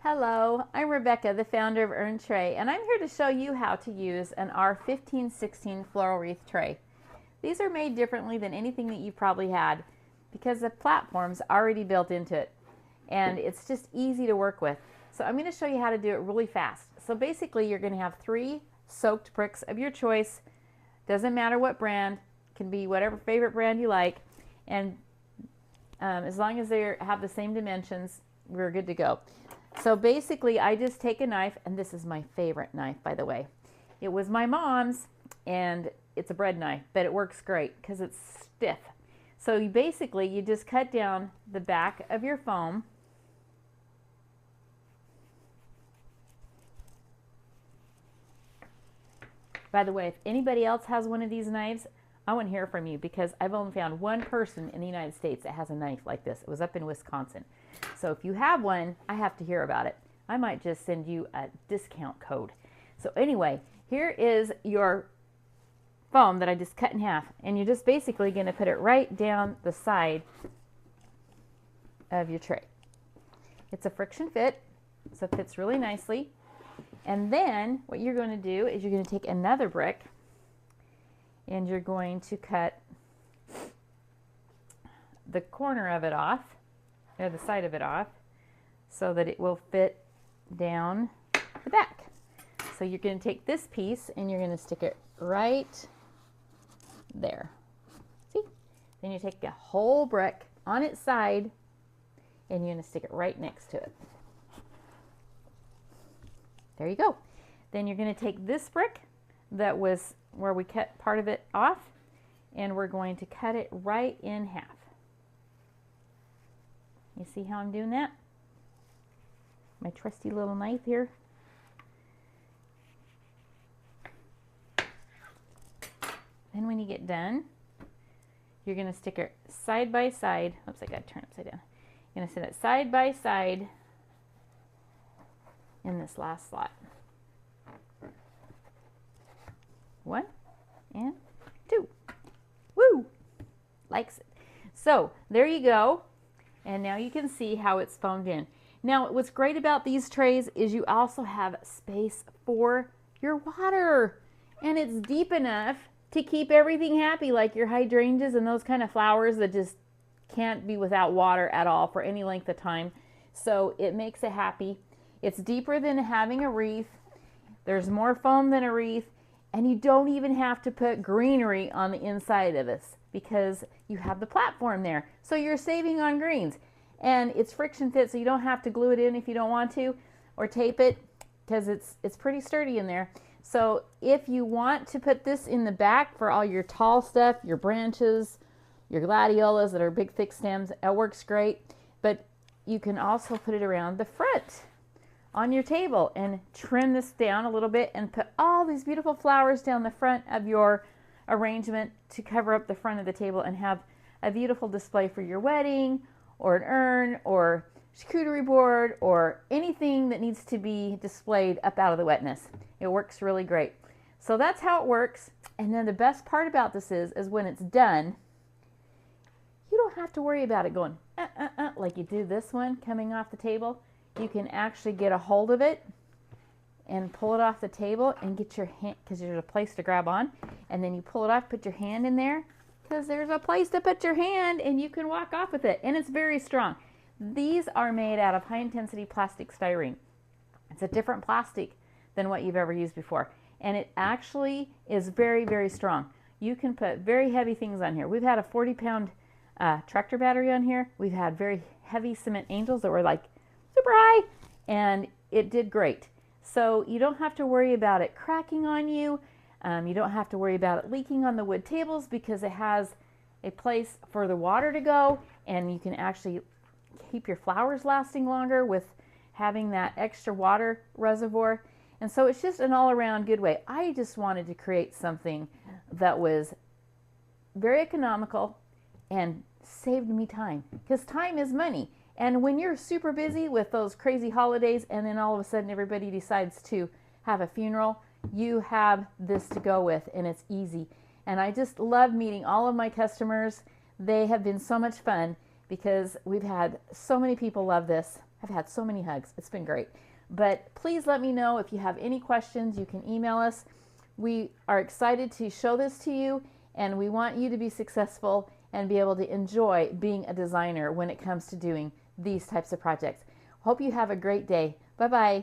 Hello, I'm Rebecca, the founder of UrnTray, and I'm here to show you how to use an R1516 floral wreath tray. These are made differently than anything that you've probably had because the platform's already built into it, and it's just easy to work with. So I'm going to show you how to do it really fast. So basically you're going to have 3 soaked bricks of your choice. Doesn't matter what brand, can be whatever favorite brand you like, and as long as they have the same dimensions, we're good to go. So basically I just take a knife, and this is my favorite knife, by the way. It was my mom's, and it's a bread knife, but it works great because it's stiff. So you just cut down the back of your foam. By the way, if anybody else has one of these knives, I want to hear from you because I've only found one person in the United States that has a knife like this. It was up in Wisconsin. So if you have one, I have to hear about it. I might just send you a discount code. So anyway, here is your foam that I just cut in half, and you're just basically going to put it right down the side of your tray. It's a friction fit, so it fits really nicely. And then what you're going to do is you're going to take another brick and you're going to cut the corner of it off, or the side of it off, so that it will fit down the back. So you're going to take this piece and you're going to stick it right there. See? Then you take a whole brick on its side and you're going to stick it right next to it. There you go. Then you're going to take this brick that was where we cut part of it off, and we're going to cut it right in half. You see how I'm doing that? My trusty little knife here. Then when you get done, you're going to stick it side by side. Oops, I got to turn it upside down. You're going to set it side by side in this last slot. 1 and 2. Woo! Likes it. So there you go. And now you can see how it's foamed in. Now what's great about these trays is you also have space for your water. And it's deep enough to keep everything happy, like your hydrangeas and those kind of flowers that just can't be without water at all for any length of time. So it makes it happy. It's deeper than having a wreath. There's more foam than a wreath. And you don't even have to put greenery on the inside of this because you have the platform there. So you're saving on greens. And it's friction fit, so you don't have to glue it in if you don't want to, or tape it, because it's pretty sturdy in there. So if you want to put this in the back for all your tall stuff, your branches, your gladiolas that are big thick stems, it works great. But you can also put it around the front on your table and trim this down a little bit and put all these beautiful flowers down the front of your arrangement to cover up the front of the table and have a beautiful display for your wedding or an urn or charcuterie board or anything that needs to be displayed up out of the wetness. It works really great. So that's how it works. And then the best part about this is when it's done, you don't have to worry about it going like you do this one coming off the table. You can actually get a hold of it and pull it off the table and get your hand, because there's a place to grab on, and then you pull it off, put your hand in there, because there's a place to put your hand, and you can walk off with it, and it's very strong. These are made out of high intensity plastic styrene. It's a different plastic than what you've ever used before, and it actually is very, very strong. You can put very heavy things on here. We've had a 40-pound tractor battery on here. We've had very heavy cement angels that were like super high, and it did great. So you don't have to worry about it cracking on you. You don't have to worry about it leaking on the wood tables because it has a place for the water to go, and you can actually keep your flowers lasting longer with having that extra water reservoir. And so it's just an all-around good way. I just wanted to create something that was very economical and saved me time, because time is money. And when you're super busy with those crazy holidays and then all of a sudden everybody decides to have a funeral, you have this to go with, and it's easy. And I just love meeting all of my customers. They have been so much fun because we've had so many people love this. I've had so many hugs. It's been great. But please let me know if you have any questions. You can email us. We are excited to show this to you, and we want you to be successful and be able to enjoy being a designer when it comes to doing these types of projects. Hope you have a great day. Bye-bye.